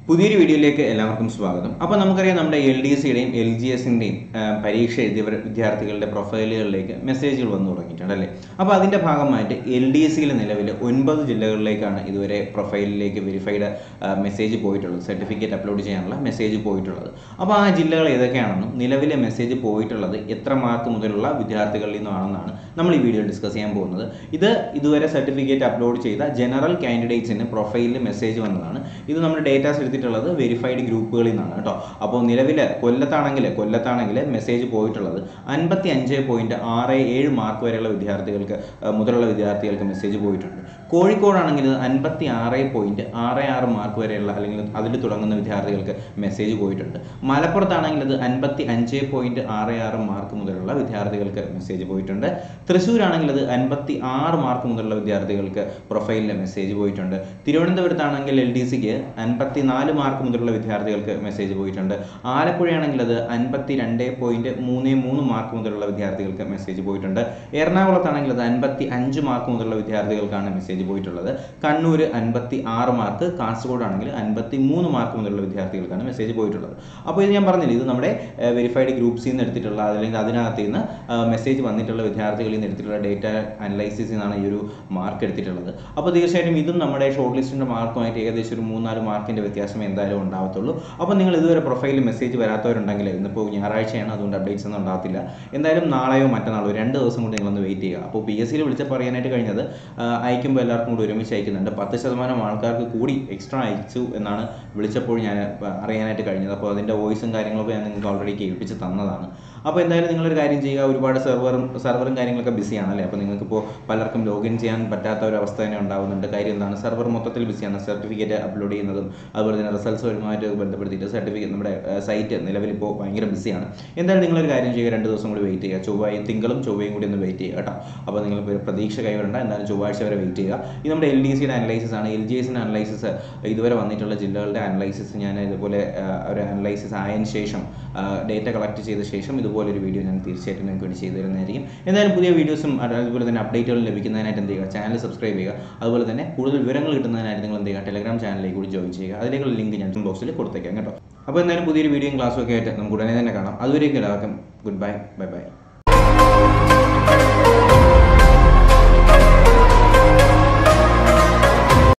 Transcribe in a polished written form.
പുതിയൊരു വീഡിയോയിലേക്ക് എല്ലാവർക്കും സ്വാഗതം. അപ്പോൾ നമുക്കറിയാം നമ്മുടെ LDCയുടെയും LGSന്റെയും പരീക്ഷ എഴുതിയ വിദ്യാർത്ഥികളുടെ പ്രൊഫൈലുകളിലേക്ക് മെസ്സേജുകൾ വന്നു തുടങ്ങിയിട്ടുണ്ട് അല്ലേ. അപ്പോൾ അതിൻ്റെ ഭാഗമായിട്ട് LDCയിൽ നിലവിൽ 9 ജില്ലകളിലേക്കാണ് ഇതുവരെ പ്രൊഫൈലിലേക്ക് വെരിഫൈഡ് മെസ്സേജ് പോയിട്ടുള്ളത്, സർട്ടിഫിക്കറ്റ് അപ്ലോഡ് ചെയ്യാനുള്ള മെസ്സേജ് പോയിട്ടുള്ളത്. അപ്പോൾ ആ ജില്ലകൾ ഏതൊക്കെയാണെന്നും നിലവിലെ മെസ്സേജ് പോയിട്ടുള്ളത് എത്ര മാർക്ക് മുതലുള്ള വിദ്യാർത്ഥികളിൽ നിന്നാണെന്നാണ് നമ്മൾ ഈ വീഡിയോ ഡിസ്കസ് ചെയ്യാൻ പോകുന്നത്. ഇതുവരെ സർട്ടിഫിക്കറ്റ് അപ്ലോഡ് ചെയ്ത ജനറൽ കാൻഡിഡേറ്റ്സിന് പ്രൊഫൈലിൽ മെസ്സേജ് വന്നതാണ്. ഇത് നമ്മുടെ ഡേറ്റാസ് എടുത്തിട്ടുള്ളത് വെരിഫൈഡ് ഗ്രൂപ്പുകളിൽ നിന്നാണ് കേട്ടോ. അപ്പോൾ നിലവിൽ കൊല്ലത്താണെങ്കിൽ മെസ്സേജ് പോയിട്ടുള്ളത് 55.67 മാർക്ക് വരെയുള്ള വിദ്യാർത്ഥികൾക്ക് മെസ്സേജ് പോയിട്ടുണ്ട്. കോഴിക്കോടാണെങ്കിൽ 56.66 മാർക്ക് വരെയുള്ള അല്ലെങ്കിൽ അതിൽ തുടങ്ങുന്ന വിദ്യാർത്ഥികൾക്ക് മെസ്സേജ് പോയിട്ടുണ്ട്. മലപ്പുറത്താണെങ്കിൽ അത് 55.66 മാർക്ക് മുതലുള്ള വിദ്യാർത്ഥികൾക്ക് മെസ്സേജ് പോയിട്ടുണ്ട്. തൃശ്ശൂരാണെങ്കിൽ അത് 56 മാർക്ക് മുതലുള്ള വിദ്യാർത്ഥികൾക്ക് പ്രൊഫൈലിലെ മെസ്സേജ് പോയിട്ടുണ്ട്. തിരുവനന്തപുരത്താണെങ്കിൽ LDCക്ക് 54 മാർക്ക് മുതലുള്ള വിദ്യാർത്ഥികൾക്ക് മെസ്സേജ് പോയിട്ടുണ്ട്. ആലപ്പുഴയാണെങ്കിൽ അത് 52.33 മാർക്ക് മുതലുള്ള വിദ്യാർത്ഥികൾക്ക് മെസ്സേജ് പോയിട്ടുണ്ട്. എറണാകുളത്താണെങ്കിൽ അത് 55 മാർക്ക് മുതലുള്ള വിദ്യാർത്ഥികൾക്കാണ് മെസ്സേജ് പോയിട്ടുള്ളത്. കണ്ണൂർ 56 മാർക്ക്, കാസർഗോഡാണെങ്കിൽ 53 മാർക്ക് മുതലുള്ള വിദ്യാർത്ഥികൾക്കാണ് മെസ്സേജ് പോയിട്ടുള്ളത്. അപ്പോൾ ഇത് ഞാൻ പറഞ്ഞില്ല, ഇത് നമ്മുടെ വെരിഫൈഡ് ഗ്രൂപ്പ്സിൽ നിന്ന് എടുത്തിട്ടുള്ള അല്ലെങ്കിൽ അതിനകത്ത് നിന്ന് മെസ്സേജ് വന്നിട്ടുള്ള വിദ്യാർത്ഥികളിൽ നിന്ന് എടുത്തിട്ടുള്ള ഡേറ്റ അനലൈസിസിൽ നിന്നാണ് ഈ ഒരു മാർക്ക് എടുത്തിട്ടുള്ളത്. അപ്പോൾ തീർച്ചയായിട്ടും ഇതും നമ്മുടെ ഷോർട്ട് ലിസ്റ്റിൻ്റെ മാർക്കുമായിട്ട് ഏകദേശം ഒരു 3-4 മാർക്കിൻ്റെ വ്യത്യാസം എന്തായാലും ഉണ്ടാവത്തുള്ളൂ. അപ്പോൾ നിങ്ങൾ ഇതുവരെ പ്രൊഫൈലിൽ മെസ്സേജ് വരാത്തവരുണ്ടെങ്കിൽ ഇന്നിപ്പോൾ ഞായറാഴ്ചയാണ്, അതുകൊണ്ട് അപ്ഡേറ്റ്സ് ഒന്നും ഉണ്ടാകത്തില്ല. എന്തായാലും നാളെയോ മറ്റന്നാളോ 2 ദിവസം കൊണ്ട് നിങ്ങളൊന്ന് വെയിറ്റ് ചെയ്യുക. അപ്പോൾ PSCയിൽ വിളിച്ചപ്പോൾ പറയാനായിട്ട് കഴിഞ്ഞത് അയക്കുമ്പോൾ എല്ലാവർക്കും കൂടി ഒരുമിച്ച് അയക്കുന്നുണ്ട്. 10% ആൾക്കാർക്ക് കൂടി എക്സ്ട്രാ അയച്ചു എന്നാണ് വിളിച്ചപ്പോൾ ഞാൻ അറിയാനായിട്ട് കഴിഞ്ഞത്. അപ്പോൾ അതിൻ്റെ വോയിസും കാര്യങ്ങളൊക്കെ ഞാൻ നിങ്ങൾക്ക് ഓൾറെഡി കേൾപ്പിച്ച് തന്നതാണ്. അപ്പോൾ എന്തായാലും നിങ്ങളൊരു കാര്യം ചെയ്യുക, ഒരുപാട് സെർവറും കാര്യങ്ങളൊക്കെ ബിസിയാണല്ലേ. അപ്പോൾ നിങ്ങൾക്കിപ്പോൾ പലർക്കും ലോഗിൻ ചെയ്യാൻ പറ്റാത്ത ഒരു അവസ്ഥ തന്നെ ഉണ്ടാകുന്നുണ്ട്. കാര്യം എന്താണ്, സെർവർ മൊത്തത്തിൽ ബിസിയാണ്. സർട്ടിഫിക്കറ്റ് അപ്ലോഡ് ചെയ്യുന്നതും അതുപോലെ തന്നെ റിസൾട്ട്സ് വരുമായിട്ട് ബന്ധപ്പെടുത്തിയിട്ട് സർട്ടിഫിക്കറ്റ് നമ്മുടെ സൈറ്റ് നിലവിലിപ്പോൾ ഭയങ്കര ബിസിയാണ്. എന്തായാലും നിങ്ങളൊരു കാര്യം ചെയ്യുക, 2 ദിവസം കൂടി വെയിറ്റ് ചെയ്യുക. തിങ്കളും ചൊവ്വയും കൂടി ഒന്ന് വെയിറ്റ് ചെയ്യുക കേട്ടോ. അപ്പോൾ നിങ്ങൾ പ്രതീക്ഷ കൈവിടേണ്ട, എന്തായാലും ചൊവ്വാഴ്ച വരെ വെയിറ്റ് ചെയ്യുക. ഇത് നമ്മുടെ LDCയുടെ അനലൈസിസ് ആണ്. LGSന്റെ അനലൈസിസ്, ഇതുവരെ വന്നിട്ടുള്ള ജില്ലകളുടെ അനലൈസിസ് ഞാൻ ഇതുപോലെ ഒരു അനലൈസിസ് ആയതിനു ശേഷം ഡേറ്റ കളക്ട് ചെയ്ത ശേഷം ഇതുപോലൊരു വീഡിയോ ഞാൻ തീർച്ചയായിട്ടും നിങ്ങൾക്ക് വേണ്ടി ചെയ്തു തരുന്നതായിരിക്കും. എന്തായാലും പുതിയ വീഡിയോസും അതുപോലെ തന്നെ അപ്ഡേറ്റുകൾ ലഭിക്കുന്നതിനായിട്ട് എന്ത് ചെയ്യുക, ചാനൽ സബ്സ്ക്രൈബ് ചെയ്യുക. അതുപോലെ തന്നെ കൂടുതൽ വിവരങ്ങൾ കിട്ടുന്നതിനായിട്ട് നിങ്ങൾ എന്ത് ചെയ്യുക, ടെലഗ്രാം ചാനലിലേക്ക് കൂടി ജോയിൻ ചെയ്യുക. അതിലേക്കുള്ള ലിങ്ക് ഞാൻ ബോക്സിൽ കൊടുത്തേക്കാം കേട്ടോ. അപ്പോൾ എന്തായാലും പുതിയൊരു വീഡിയോയും ക്ലാസ്സും ഒക്കെ ആയിട്ട് നമുക്ക് ഉടനെ തന്നെ കാണാം. അതുവരേക്കും എല്ലാവർക്കും ഗുഡ് ബൈ, ബൈ.